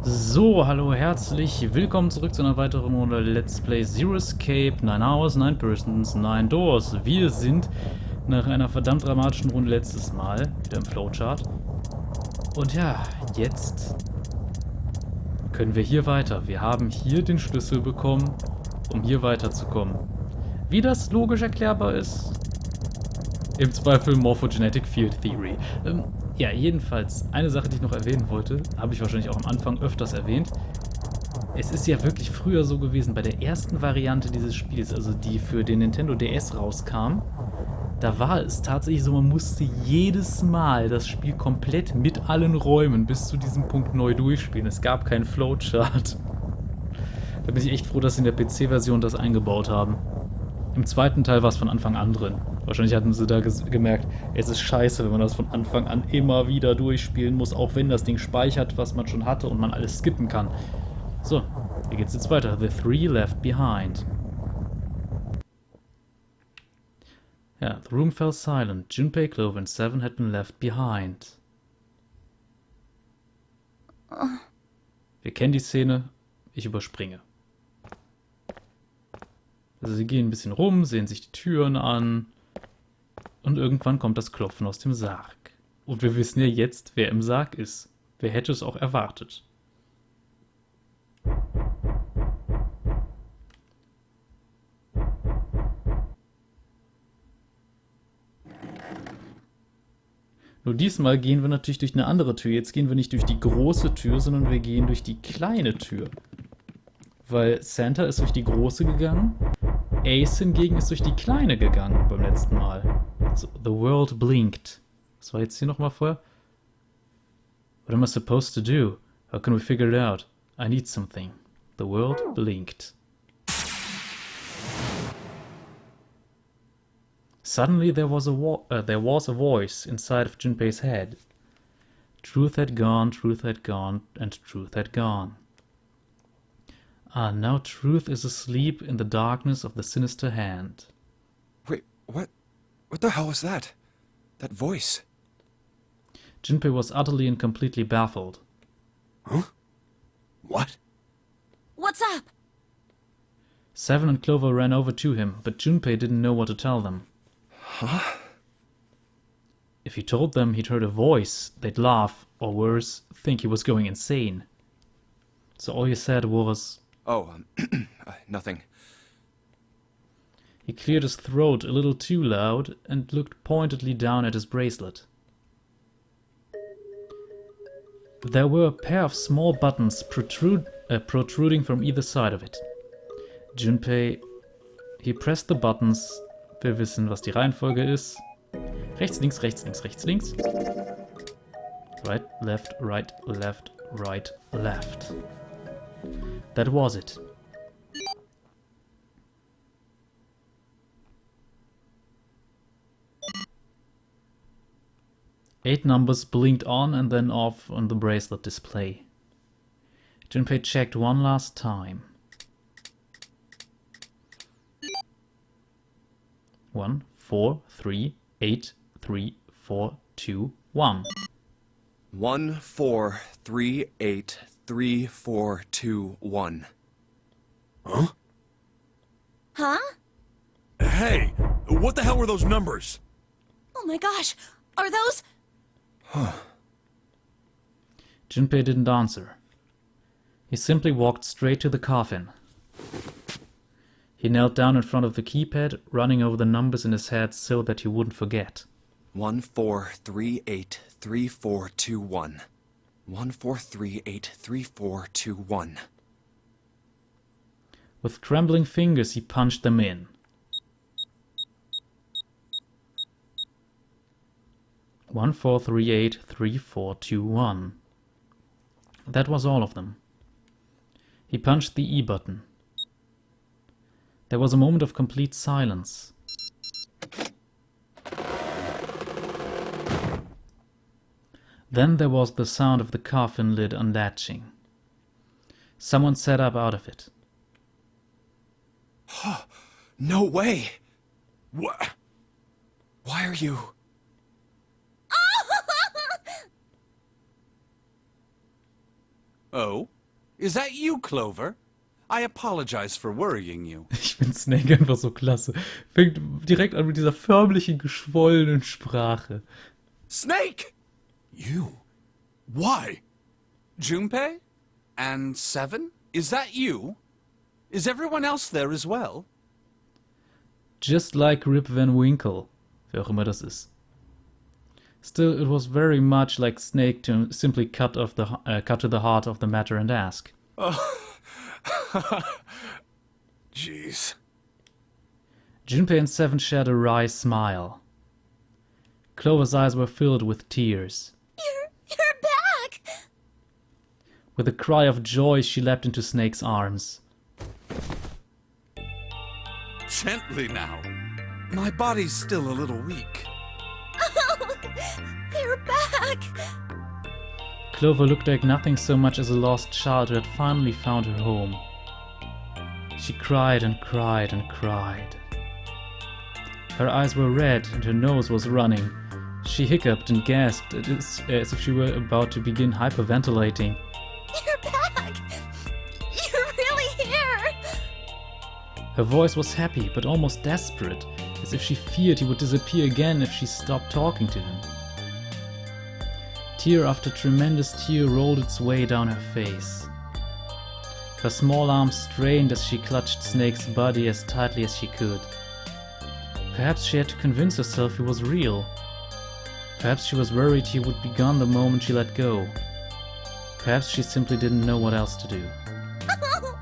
So, hallo, herzlich willkommen zurück zu einer weiteren Runde Let's Play Zero Escape, 9 Hours, 9 Persons, 9 Doors. Wir sind nach einer verdammt dramatischen Runde letztes Mal wieder im Flowchart. Und ja, jetzt können wir hier weiter. Wir haben hier den Schlüssel bekommen, um hier weiterzukommen. Wie das logisch erklärbar ist, im Zweifel Morphogenetic Field Theory. Ja, jedenfalls, eine Sache, die ich noch erwähnen wollte, habe ich wahrscheinlich auch am Anfang öfters erwähnt. Es ist ja wirklich früher so gewesen, bei der ersten Variante dieses Spiels, also die für den Nintendo DS rauskam, da war es tatsächlich so, man musste jedes Mal das Spiel komplett mit allen Räumen bis zu diesem Punkt neu durchspielen. Es gab keinen Flowchart. Da bin ich echt froh, dass sie in der PC-Version das eingebaut haben. Im zweiten Teil war es von Anfang an drin. Wahrscheinlich hatten sie da gemerkt, es ist scheiße, wenn man das von Anfang an immer wieder durchspielen muss, auch wenn das Ding speichert, was man schon hatte und man alles skippen kann. So, hier geht's jetzt weiter. The Three Left Behind. Ja, the room fell silent. Junpei, Clover and Seven had been left behind. Wir kennen die Szene, ich überspringe. Also sie gehen ein bisschen rum, sehen sich die Türen an und irgendwann kommt das Klopfen aus dem Sarg. Und wir wissen ja jetzt, wer im Sarg ist. Wer hätte es auch erwartet? Nur diesmal gehen wir natürlich durch eine andere Tür. Jetzt gehen wir nicht durch die große Tür, sondern wir gehen durch die kleine Tür. Weil Santa ist durch die große gegangen, Ace hingegen ist durch die kleine gegangen beim letzten Mal. So, the world blinked. Was war jetzt hier nochmal vorher? What am I supposed to do? How can we figure it out? I need something. The world blinked. Suddenly there was a voice inside of Junpei's head. Truth had gone, and truth had gone. Ah, now truth is asleep in the darkness of the sinister hand. Wait, what? What the hell was that? That voice? Junpei was utterly and completely baffled. Huh? What? What's up? Seven and Clover ran over to him, but Junpei didn't know what to tell them. Huh? If he told them he'd heard a voice, they'd laugh, or worse, think he was going insane. So all he said was... Oh, nothing. He cleared his throat a little too loud and looked pointedly down at his bracelet. There were a pair of small buttons protruding from either side of it. Junpei, he pressed the buttons. Wir wissen, was die Reihenfolge ist. Rechts, links, rechts, links, rechts, links. Right, left, right, left, right, left. That was it. Eight numbers blinked on and then off on the bracelet display. Junpei checked one last time. 1, 4, 3, 8, 3, 4, 2, 1. 1, 4, 3, 8, 3, 4, 2, 1. Huh? Huh? Hey, what the hell were those numbers? Oh my gosh, are those... Junpei didn't answer. He simply walked straight to the coffin. He knelt down in front of the keypad, running over the numbers in his head so that he wouldn't forget. 1, 4, 3, 8, 3, 4, 2, 1. 1, 4, 3, 8, 3, 4, 2, 1. With trembling fingers, he punched them in. 1, 4, 3, 8, 3, 4, 2, 1. That was all of them. He punched the E button. There was a moment of complete silence. Then there was the sound of the coffin lid unlatching. Someone sat up out of it. No way! What? Why are you... Oh? Is that you, Clover? I apologize for worrying you. Ich finde Snake einfach so klasse. Fängt direkt an mit dieser förmlichen, geschwollenen Sprache. Snake! You? Why? Junpei? And Seven? Is that you? Is everyone else there as well? Just like Rip Van Winkle. Wer auch immer das ist. Still, it was very much like Snake to simply cut to the heart of the matter and ask. Jeez. Junpei and Seven shared a wry smile. Clover's eyes were filled with tears. You're back! With a cry of joy, she leapt into Snake's arms. Gently now. My body's still a little weak. Oh, you're back! Clover looked like nothing so much as a lost child who had finally found her home. She cried and cried and cried. Her eyes were red and her nose was running. She hiccuped and gasped as if she were about to begin hyperventilating. You're back! You're really here! Her voice was happy but almost desperate, as if she feared he would disappear again if she stopped talking to him. Tear after tremendous tear rolled its way down her face. Her small arms strained as she clutched Snake's body as tightly as she could. Perhaps she had to convince herself he was real. Perhaps she was worried he would be gone the moment she let go. Perhaps she simply didn't know what else to do. Oh,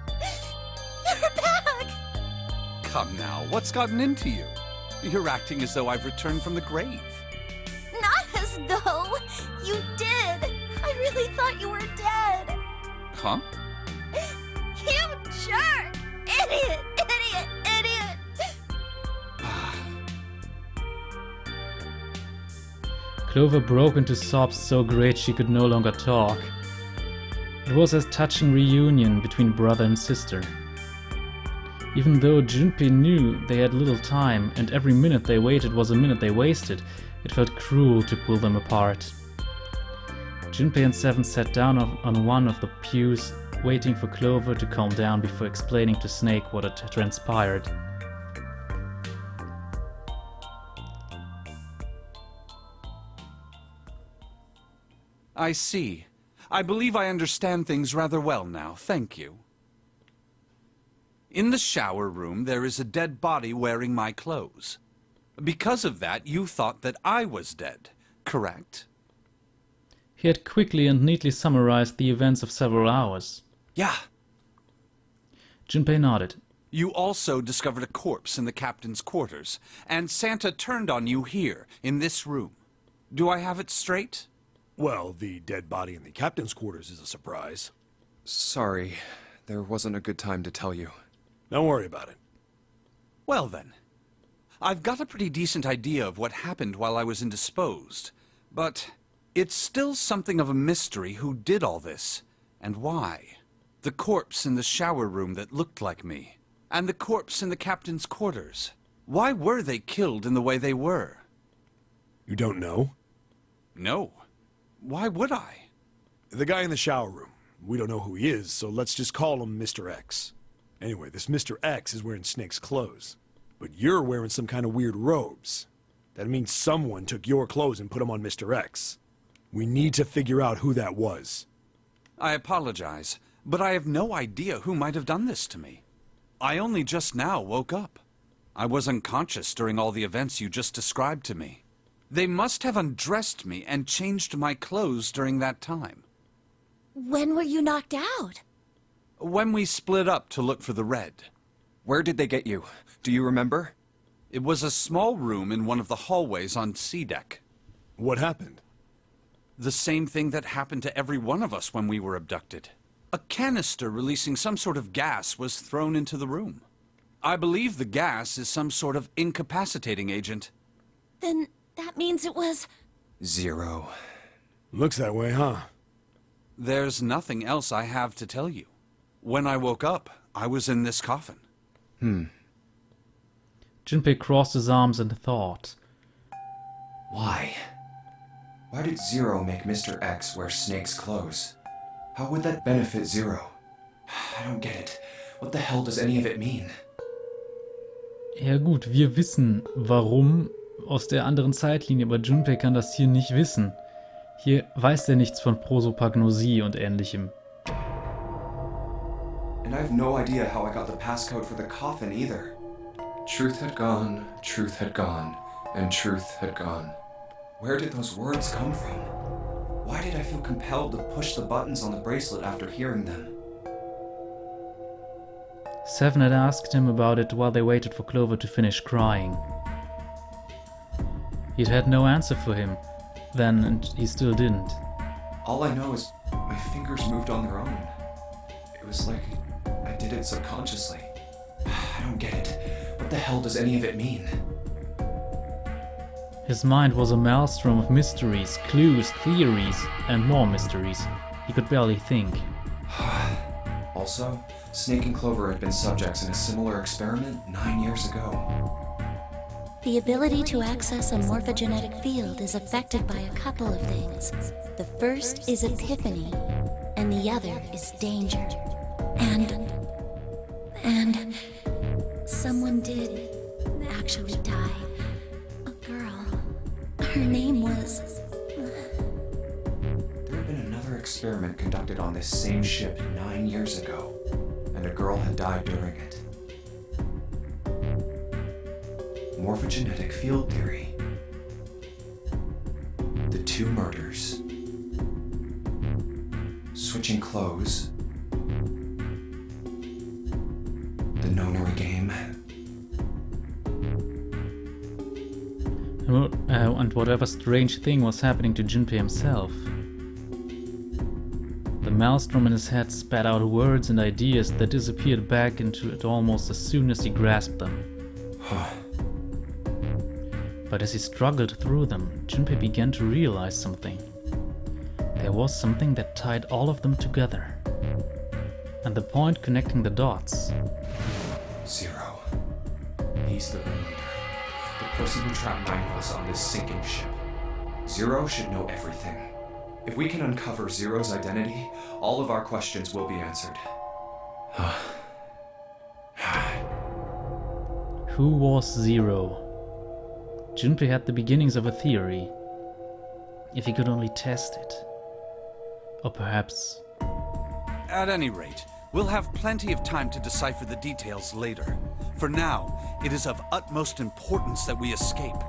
you're back! Come now, what's gotten into you? You're acting as though I've returned from the grave. Not as though! You did! I really thought you were dead! Huh? You jerk! Idiot! Idiot! Idiot! Clover broke into sobs so great she could no longer talk. It was a touching reunion between brother and sister. Even though Junpei knew they had little time and every minute they waited was a minute they wasted, it felt cruel to pull them apart. Junpei and Seven sat down on one of the pews, waiting for Clover to calm down before explaining to Snake what had transpired. I see. I believe I understand things rather well now, thank you. In the shower room, there is a dead body wearing my clothes. Because of that, you thought that I was dead, correct? He had quickly and neatly summarized the events of several hours. Yeah. Junpei nodded. You also discovered a corpse in the captain's quarters, and Santa turned on you here, in this room. Do I have it straight? Well, the dead body in the captain's quarters is a surprise. Sorry, there wasn't a good time to tell you. Don't worry about it. Well then, I've got a pretty decent idea of what happened while I was indisposed, but it's still something of a mystery who did all this, and why. The corpse in the shower room that looked like me, and the corpse in the captain's quarters. Why were they killed in the way they were? You don't know? No. Why would I? The guy in the shower room. We don't know who he is, so let's just call him Mr. X. Anyway, this Mr. X is wearing Snake's clothes. But you're wearing some kind of weird robes. That means someone took your clothes and put them on Mr. X. We need to figure out who that was. I apologize, but I have no idea who might have done this to me. I only just now woke up. I was unconscious during all the events you just described to me. They must have undressed me and changed my clothes during that time. When were you knocked out? When we split up to look for the red. Where did they get you? Do you remember? It was a small room in one of the hallways on C deck. What happened? The same thing that happened to every one of us when we were abducted. A canister releasing some sort of gas was thrown into the room. I believe the gas is some sort of incapacitating agent. Then that means it was... 0. Looks that way, huh? There's nothing else I have to tell you. When I woke up, I was in this coffin. Junpei crossed his arms and thought. Why? Why did 0 make Mr. X wear Snake's clothes? How would that benefit Zero? I don't get it. What the hell does any of it mean? Ja gut, wir wissen, warum aus der anderen Zeitlinie, aber Junpei kann das hier nicht wissen. Hier weiß er nichts von Prosopagnosie und ähnlichem. And I have no idea how I got the passcode for the coffin either. Truth had gone, and truth had gone. Where did those words come from? Why did I feel compelled to push the buttons on the bracelet after hearing them? Seven had asked him about it while they waited for Clover to finish crying. He'd had no answer for him then, and he still didn't. All I know is my fingers moved on their own. It was like I did it subconsciously. I don't get it. What the hell does any of it mean? His mind was a maelstrom of mysteries, clues, theories, and more mysteries. He could barely think. Also, Snake and Clover had been subjects in a similar experiment 9 years ago. The ability to access a morphogenetic field is affected by a couple of things. The first is epiphany, and the other is danger. And someone did actually die. A girl. Her name was... There had been another experiment conducted on this same ship 9 years ago, and a girl had died during it. Morphogenetic field theory. The 2 murders. Switching clothes. The nonary game. And whatever strange thing was happening to Junpei himself. The maelstrom in his head spat out words and ideas that disappeared back into it almost as soon as he grasped them. But as he struggled through them, Junpei began to realize something. There was something that tied all of them together. And the point connecting the dots. Zero. He's the ringleader. The person who trapped 9 of us on this sinking ship. Zero should know everything. If we can uncover Zero's identity, all of our questions will be answered. Who was Zero? Junpei had the beginnings of a theory. If he could only test it. Or perhaps... At any rate, we'll have plenty of time to decipher the details later. For now, it is of utmost importance that we escape.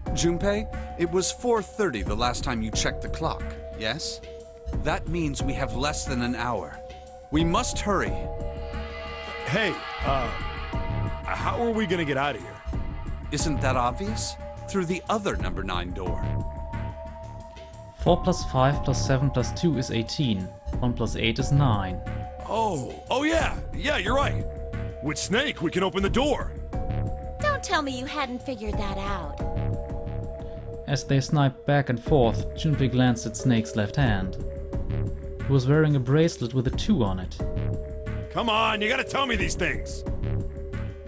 Junpei, it was 4:30 the last time you checked the clock, yes? That means we have less than an hour. We must hurry. Hey, how are we gonna get out of here? Isn't that obvious? Through the other number 9 door. 4 plus 5 plus 7 plus 2 is 18. 1 plus 8 is 9. Oh yeah, you're right. With Snake, we can open the door. Don't tell me you hadn't figured that out. As they sniped back and forth, Junpei glanced at Snake's left hand. He was wearing a bracelet with a 2 on it. Come on, you gotta tell me these things.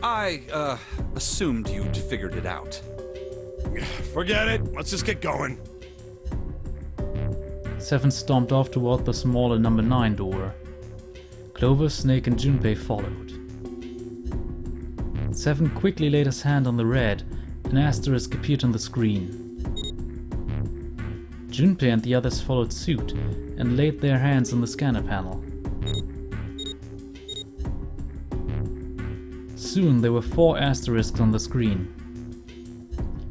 I, assumed you'd figured it out. Forget it, let's just get going. 7 stomped off toward the smaller number 9 door. Clover, Snake and Junpei followed. 7 quickly laid his hand on the red. An asterisk appeared on the screen. Junpei and the others followed suit and laid their hands on the scanner panel. Soon there were 4 asterisks on the screen.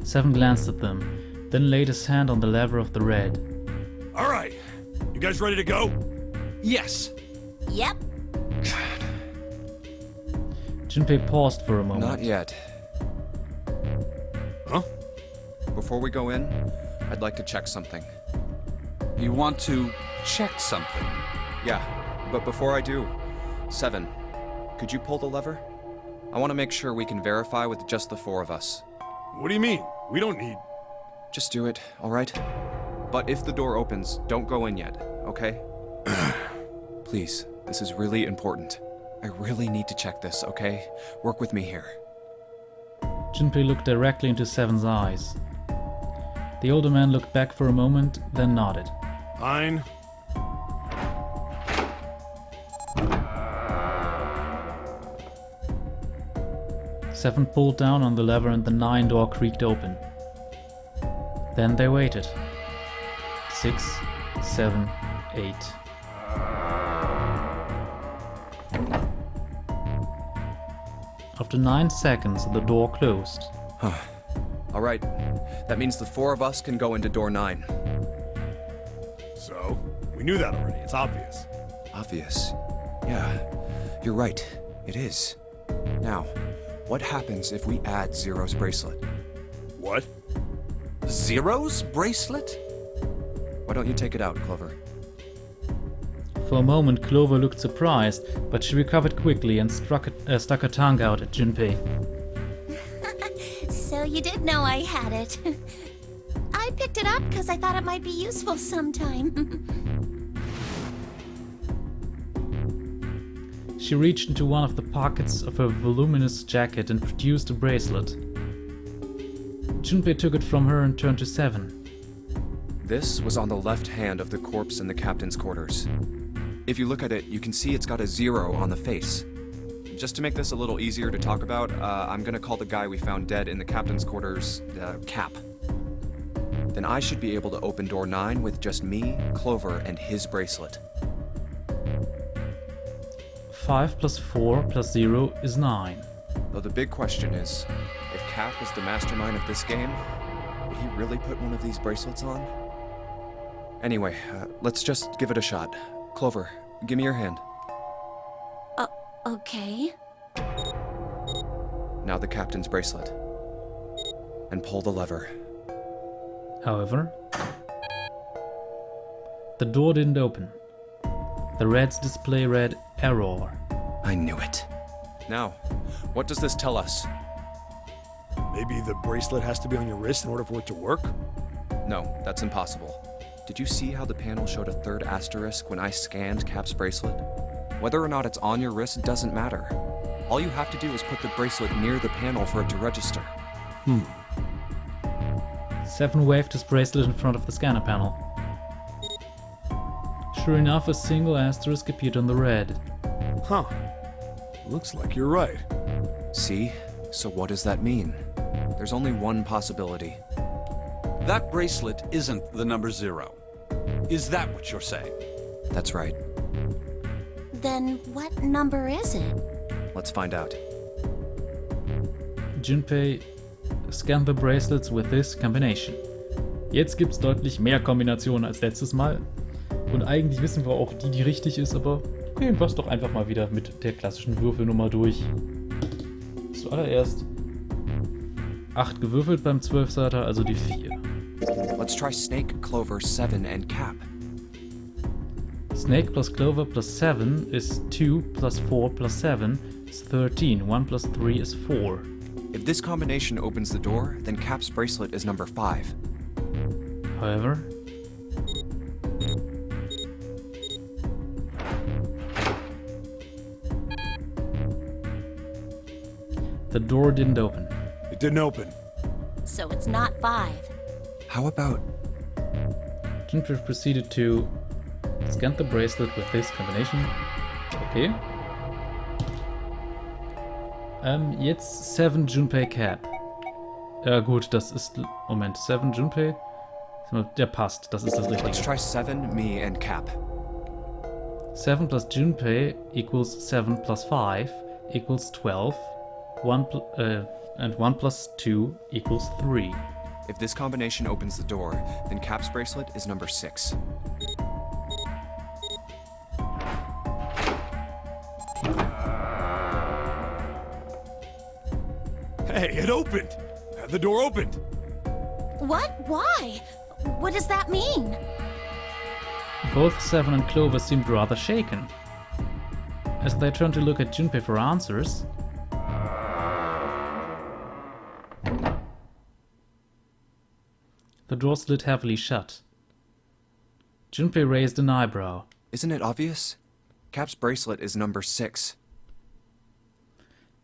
7 glanced at them, then laid his hand on the lever of the red. Alright, you guys ready to go? Yes. Yep. Junpei paused for a moment. Not yet. Huh? Before we go in, I'd like to check something. You want to check something? Yeah, but before I do, 7, could you pull the lever? I want to make sure we can verify with just the 4 of us. What do you mean? We don't need... Just do it, alright? But if the door opens, don't go in yet, okay? Please, this is really important. I really need to check this, okay? Work with me here. Junpei looked directly into 7's eyes. The older man looked back for a moment, then nodded. Fine. 7 pulled down on the lever and the 9 door creaked open. Then they waited. 6, 7, 8. After 9 seconds, the door closed. All right. That means the 4 of us can go into door 9. So, we knew that already. It's obvious. Obvious. Yeah, you're right. It is. Now, what happens if we add Zero's bracelet? What? Zero's bracelet? Why don't you take it out, Clover? For a moment, Clover looked surprised, but she recovered quickly and stuck her tongue out at Junpei. So you did know I had it. I picked it up because I thought it might be useful sometime. She reached into one of the pockets of her voluminous jacket and produced a bracelet. Junpei took it from her and turned to 7. This was on the left hand of the corpse in the captain's quarters. If you look at it, you can see it's got a 0 on the face. Just to make this a little easier to talk about, I'm gonna call the guy we found dead in the captain's quarters, Cap. Then I should be able to open door 9 with just me, Clover, and his bracelet. 5 plus 4 plus 0 is 9. Though the big question is, if Cap is the mastermind of this game, would he really put one of these bracelets on? Anyway, let's just give it a shot. Clover, give me your hand. Okay. Now the captain's bracelet. And pull the lever. However, the door didn't open. The Red's display read error. I knew it. Now, what does this tell us? Maybe the bracelet has to be on your wrist in order for it to work? No, that's impossible. Did you see how the panel showed a 3rd asterisk when I scanned Cap's bracelet? Whether or not it's on your wrist doesn't matter. All you have to do is put the bracelet near the panel for it to register. 7 waved his bracelet in front of the scanner panel. Sure enough, a single asterisk appeared on the red. Huh. Looks like you're right. See? So what does that mean? There's only one possibility. That bracelet isn't the number 0. Is that what you're saying? That's right. Then what number is it? Let's find out. Junpei scanned the bracelets with this combination. Jetzt gibt's deutlich mehr Kombinationen als letztes Mal. Und eigentlich wissen wir auch, die richtig ist, aber gehen wir es doch einfach mal wieder mit der klassischen Würfelnummer durch. Zuallererst 8 gewürfelt beim 12-Seiter, also die 4. Let's try Snake, Clover, 7, and Cap. Snake plus Clover plus 7 is 2 plus 4 plus 7 is 13. 1 plus 3 is 4. If this combination opens the door, then Cap's bracelet is number 5. However, the door didn't open. It didn't open. So it's not 5. How about... Junpei proceeded to scan the bracelet with this combination. Okay. Jetzt 7 Junpei Cap. Ja gut, das ist... Moment, 7 Junpei? Der passt, das ist das Let's Richtige. try 7, me, and Cap. 7 plus Junpei equals 7 plus 5 equals 12. And 1 plus 2 equals 3. If this combination opens the door, then Cap's bracelet is number 6. Hey, it opened! The door opened! What? Why? What does that mean? Both 7 and Clover seemed rather shaken. As they turned to look at Junpei for answers, the door slid heavily shut. Junpei raised an eyebrow. Isn't it obvious? Cap's bracelet is number 6.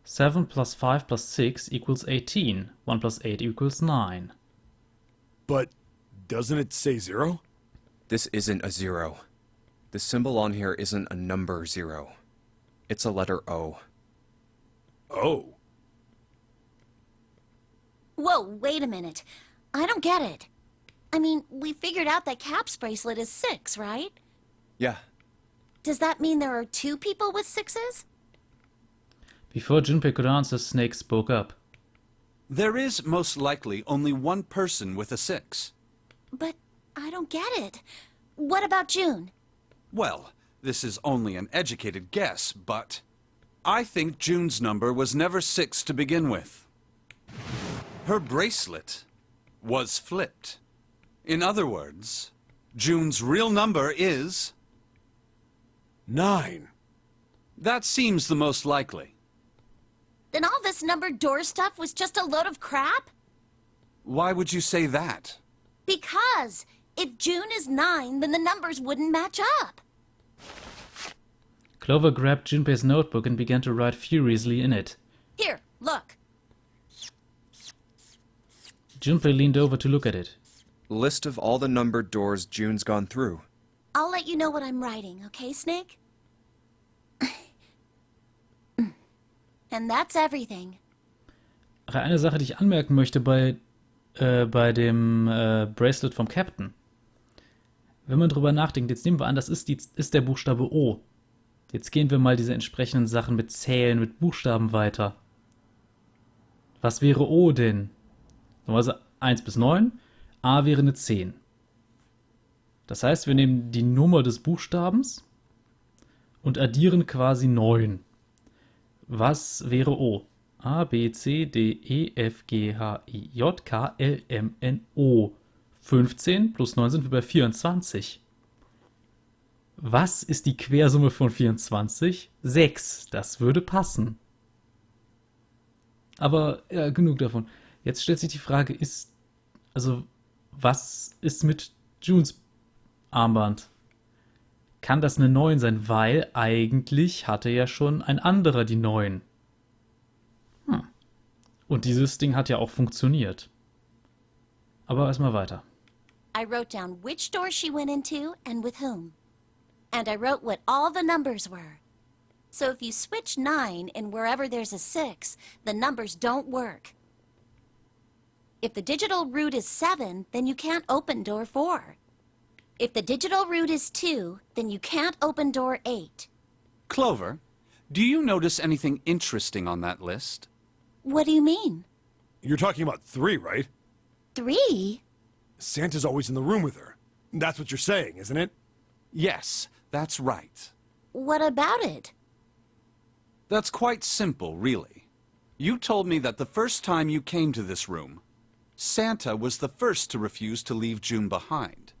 7 plus 5 plus 6 equals 18. 1 plus 8 equals 9. But doesn't it say 0? This isn't a 0. The symbol on here isn't a number 0. It's a letter O. Oh. Whoa, wait a minute. I don't get it. I mean, we figured out that Cap's bracelet is 6, right? Yeah. Does that mean there are 2 people with 6s? Before Junpei could answer, Snake spoke up. There is most likely only one person with a 6. But I don't get it. What about June? Well, this is only an educated guess, but I think June's number was never 6 to begin with. Her bracelet was flipped. In other words, June's real number is... 9. That seems the most likely. Then all this numbered door stuff was just a load of crap? Why would you say that? Because if June is 9, then the numbers wouldn't match up. Clover grabbed Junpei's notebook and began to write furiously in it. Here, look. Junpei leaned over to look at it. List of all the numbered doors June's gone through. I'll let you know what I'm writing, okay, Snake? And that's everything. Ach, eine Sache, die ich anmerken möchte bei dem Bracelet vom Captain. Wenn man drüber nachdenkt, jetzt nehmen wir an, das ist der Buchstabe O. Jetzt gehen wir mal diese entsprechenden Sachen mit Zählen, mit Buchstaben weiter. Was wäre O denn? Also 1 bis 9. A wäre eine 10. Das heißt, wir nehmen die Nummer des Buchstabens und addieren quasi 9. Was wäre O? A, B, C, D, E, F, G, H, I, J, K, L, M, N, O. 15 plus 9 sind wir bei 24. Was ist die Quersumme von 24? 6. Das würde passen. Aber ja, genug davon. Jetzt stellt sich die Frage, was ist mit Junes Armband? Kann das eine 9 sein? Weil eigentlich hatte ja schon ein anderer die 9. Und dieses Ding hat ja auch funktioniert. Aber erstmal weiter. I wrote down which door she went into and with whom. And I wrote what all the numbers were. So if you switch 9 in wherever there's a 6, the numbers don't work. If the digital root is 7, then you can't open door 4. If the digital root is 2, then you can't open door 8. Clover, do you notice anything interesting on that list? What do you mean? You're talking about 3, right? 3? Santa's always in the room with her. That's what you're saying, isn't it? Yes, that's right. What about it? That's quite simple, really. You told me that the first time you came to this room, Santa was the first to refuse to leave June behind.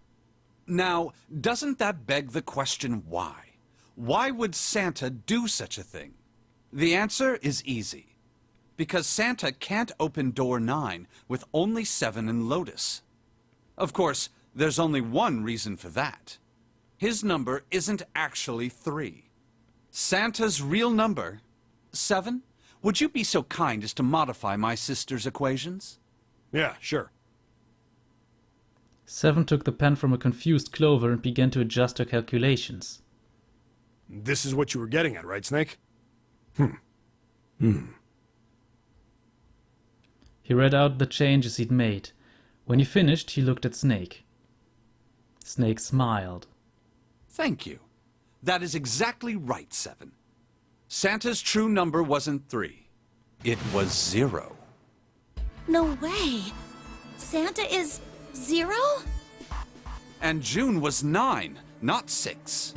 Now, doesn't that beg the question why? Why would Santa do such a thing? The answer is easy. Because Santa can't open door 9 with only 7 in Lotus. Of course, there's only one reason for that. His number isn't actually 3. Santa's real number, 7? Would you be so kind as to modify my sister's equations? Yeah, sure. 7 took the pen from a confused Clover and began to adjust her calculations. This is what you were getting at, right, Snake? He read out the changes he'd made. When he finished, he looked at Snake. Snake smiled. Thank you. That is exactly right, 7. Santa's true number wasn't 3. It was 0. No way. Santa is 0? And June was 9, not 6.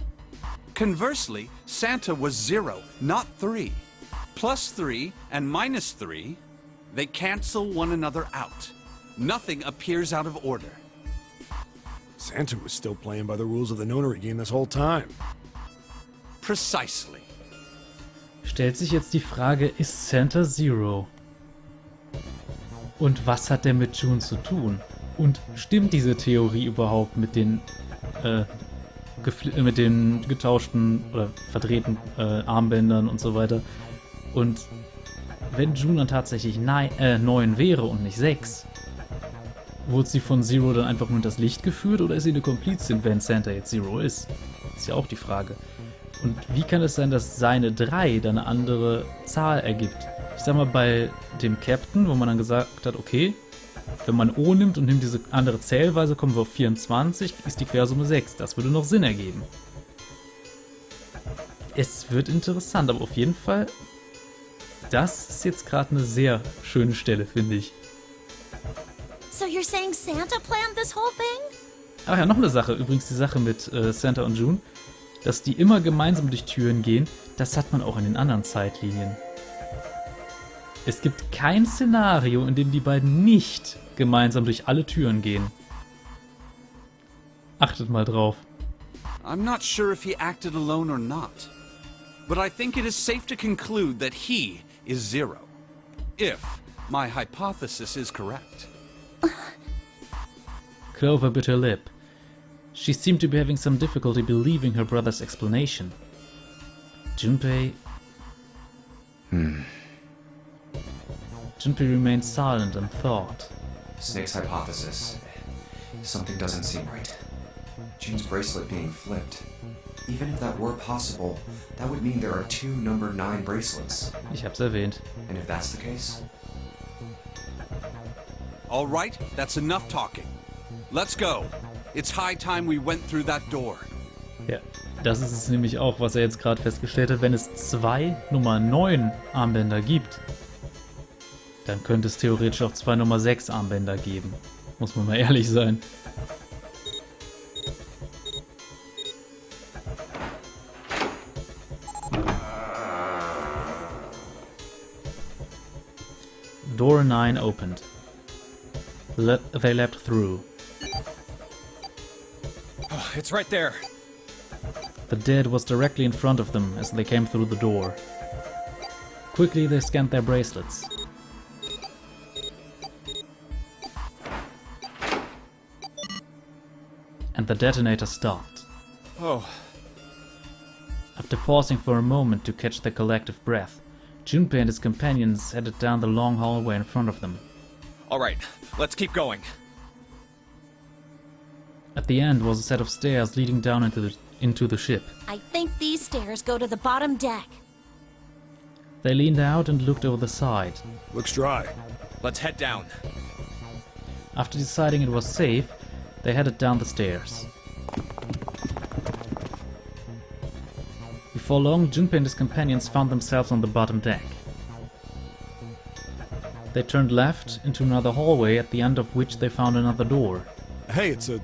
Conversely, Santa was 0, not 3. Plus 3 and minus 3, they cancel one another out. Nothing appears out of order. Santa was still playing by the rules of the nonary game this whole time. Precisely. Stellt sich jetzt die Frage, ist Santa 0? Und was hat der mit June zu tun? Und stimmt diese Theorie überhaupt mit den getauschten oder verdrehten Armbändern und so weiter? Und wenn June dann tatsächlich 9 wäre und nicht 6, wurde sie von Zero dann einfach nur in das Licht geführt oder ist sie eine Komplizin, wenn Santa jetzt 0 ist? Ist ja auch die Frage. Und wie kann es sein, dass seine 3 dann eine andere Zahl ergibt? Ich sag mal, bei dem Captain, wo man dann gesagt hat, okay, wenn man O nimmt und nimmt diese andere Zählweise, kommen wir auf 24, ist die Quersumme 6. Das würde noch Sinn ergeben. Es wird interessant, aber auf jeden Fall, das ist jetzt gerade eine sehr schöne Stelle, finde ich. So you're saying Santa planned this whole thing? Ach ja, noch eine Sache, übrigens die Sache mit Santa und June, dass die immer gemeinsam durch Türen gehen, das hat man auch in den anderen Zeitlinien. Es gibt kein Szenario, in dem die beiden nicht gemeinsam durch alle Türen gehen. Achtet mal drauf. I'm not sure if he acted alone or not, but I think it is safe to conclude that he is Zero, if my hypothesis is correct. Clover bit her lip. She seemed to be having some difficulty believing her brother's explanation. Junpei remained silent and thought. Snake's hypothesis. Something doesn't seem right. June's bracelet being flipped. Even if that were possible, that would mean there are 2 number 9 bracelets. Ich hab's erwähnt. And if that's the case, All right, that's enough talking. Let's go. It's high time we went through that door. Ja, das ist es nämlich auch, was er jetzt gerade festgestellt hat. Wenn es 2 Nummer 9 Armbänder gibt, dann könnte es theoretisch auch 2 Nummer 6 Armbänder geben. Muss man mal ehrlich sein. Door 9 opened. They leapt through. Oh, it's right there. The dead was directly in front of them as they came through the door. Quickly they scanned their bracelets. And the detonator stopped. Oh, After pausing for a moment to catch their collective breath, Junpei and his companions headed down the long hallway in front of them. all right. Let's keep going. At the end was a set of stairs leading down into the ship. I think these stairs go to the bottom deck. They leaned out and looked over the side. Looks dry. Let's head down. After deciding it was safe, they headed down the stairs. Before long, Junpei and his companions found themselves on the bottom deck. They turned left into another hallway, at the end of which they found another door. Hey, it's a...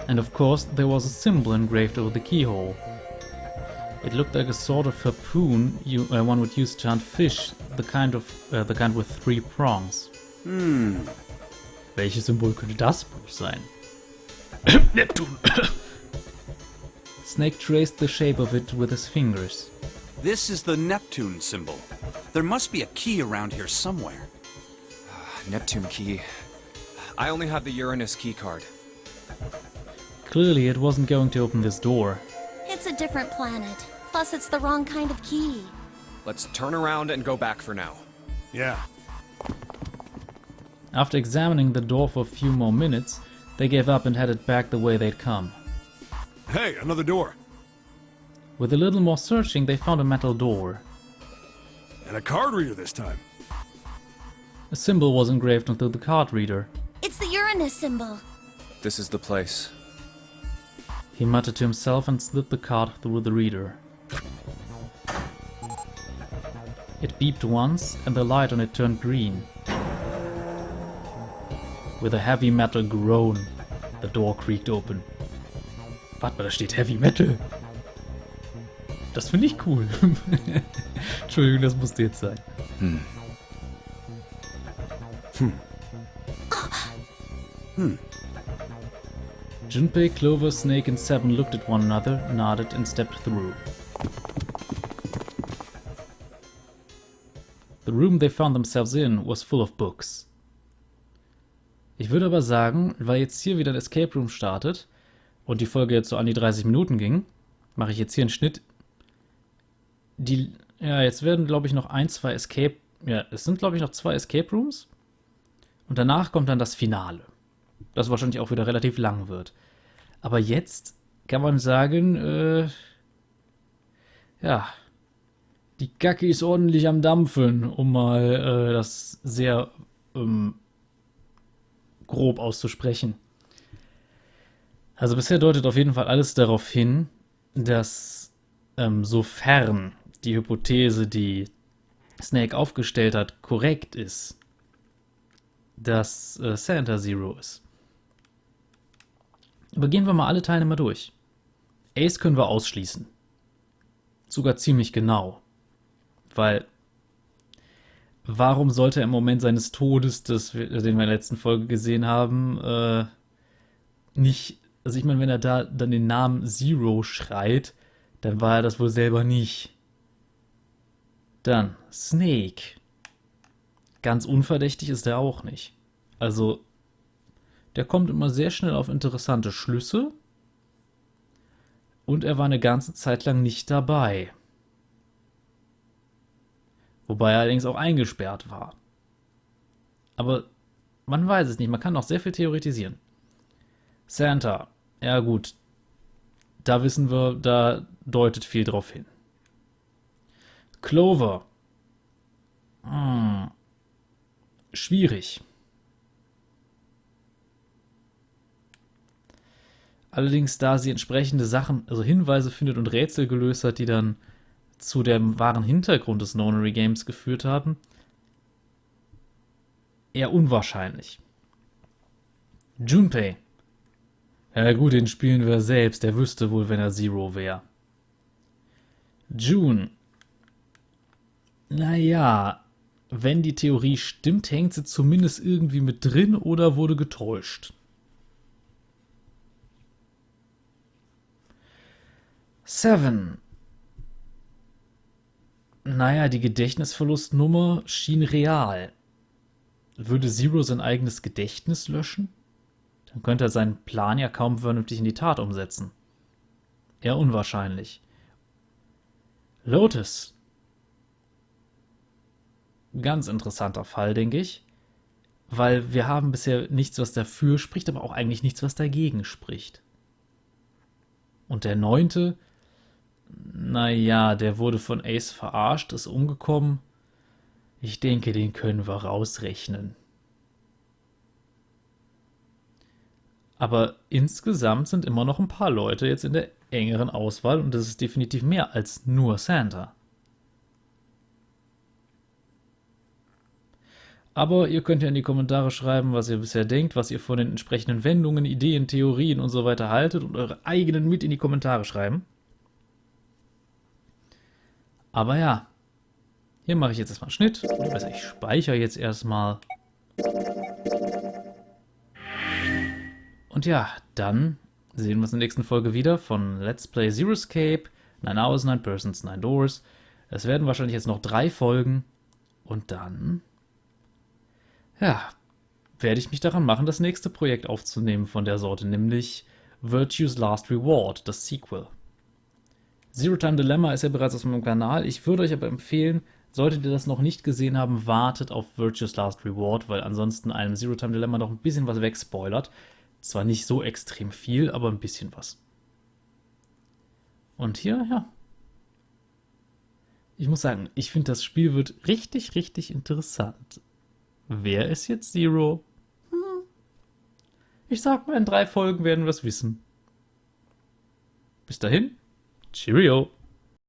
And of course, there was a symbol engraved over the keyhole. It looked like a sort of harpoon one would use to hunt fish, the kind with 3 prongs. Welches Symbol könnte das bloß sein? Neptun. Snake traced the shape of it with his fingers. This is the Neptune symbol. There must be a key around here somewhere. Neptune key. I only have the Uranus key card. Clearly, it wasn't going to open this door. It's a different planet. Plus, it's the wrong kind of key. Let's turn around and go back for now. Yeah. After examining the door for a few more minutes, they gave up and headed back the way they'd come. Hey, another door. With a little more searching, they found a metal door. And a card reader this time. A symbol was engraved onto the card reader. It's the Uranus symbol. This is the place. He muttered to himself and slid the card through the reader. It beeped once, and the light on it turned green. With a heavy metal groan, the door creaked open. Warte mal, da steht Heavy Metal. Das finde ich cool. Entschuldigung, das musste jetzt sein. Junpei, Clover, Snake, and Seven looked at one another, nodded, and stepped through. The room they found themselves in was full of books. Ich würde aber sagen, weil jetzt hier wieder ein Escape Room startet und die Folge jetzt so an die 30 Minuten ging, mache ich jetzt hier einen Schnitt. Jetzt werden, glaube ich, noch es sind, glaube ich, noch 2 Escape Rooms. Und danach kommt dann das Finale. Das wahrscheinlich auch wieder relativ lang wird. Aber jetzt kann man sagen, ja, die Kacke ist ordentlich am Dampfen, um mal das sehr grob auszusprechen. Also bisher deutet auf jeden Fall alles darauf hin, dass sofern die Hypothese, die Snake aufgestellt hat, korrekt ist, dass Santa Zero ist. Aber gehen wir mal alle Teilnehmer durch. Ace können wir ausschließen. Sogar ziemlich genau. Weil, warum sollte er im Moment seines Todes, den wir in der letzten Folge gesehen haben, nicht, also ich meine, wenn er da dann den Namen Zero schreit, dann war er das wohl selber nicht. Dann Snake. Ganz unverdächtig ist er auch nicht. Also, der kommt immer sehr schnell auf interessante Schlüsse. Und er war eine ganze Zeit lang nicht dabei. Wobei er allerdings auch eingesperrt war. Aber man weiß es nicht, man kann noch sehr viel theoretisieren. Santa, ja gut, da wissen wir, da deutet viel drauf hin. Clover, schwierig. Allerdings, da sie entsprechende Sachen, also Hinweise findet und Rätsel gelöst hat, die dann zu dem wahren Hintergrund des Nonary Games geführt haben, eher unwahrscheinlich. Junpei. Ja gut, den spielen wir selbst. Der wüsste wohl, wenn er Zero wäre. June. Naja, wenn die Theorie stimmt, hängt sie zumindest irgendwie mit drin oder wurde getäuscht. Seven. Naja, die Gedächtnisverlustnummer schien real. Würde Zero sein eigenes Gedächtnis löschen? Dann könnte er seinen Plan ja kaum vernünftig in die Tat umsetzen. Eher unwahrscheinlich. Lotus. Ganz interessanter Fall, denke ich. Weil wir haben bisher nichts, was dafür spricht, aber auch eigentlich nichts, was dagegen spricht. Und der 9., naja, der wurde von Ace verarscht, ist umgekommen. Ich denke, den können wir rausrechnen. Aber insgesamt sind immer noch ein paar Leute jetzt in der engeren Auswahl und das ist definitiv mehr als nur Santa. Aber ihr könnt ja in die Kommentare schreiben, was ihr bisher denkt, was ihr von den entsprechenden Wendungen, Ideen, Theorien und so weiter haltet und eure eigenen mit in die Kommentare schreiben. Aber ja, hier mache ich jetzt erstmal einen Schnitt. Oder besser, ich speichere jetzt erstmal. Und ja, dann sehen wir uns in der nächsten Folge wieder von Let's Play Zero Escape, 9 Hours, 9 Persons, 9 Doors. Es werden wahrscheinlich jetzt noch 3 Folgen. Und dann, ja, werde ich mich daran machen, das nächste Projekt aufzunehmen von der Sorte, nämlich Virtue's Last Reward, das Sequel. Zero Time Dilemma ist ja bereits auf meinem Kanal. Ich würde euch aber empfehlen, solltet ihr das noch nicht gesehen haben, wartet auf Virtue's Last Reward, weil ansonsten einem Zero Time Dilemma noch ein bisschen was wegspoilert. Zwar nicht so extrem viel, aber ein bisschen was. Und hier, ja. Ich muss sagen, ich finde, das Spiel wird richtig, richtig interessant. Wer ist jetzt Zero? Ich sag mal, in 3 Folgen werden wir es wissen. Bis dahin, Cheerio!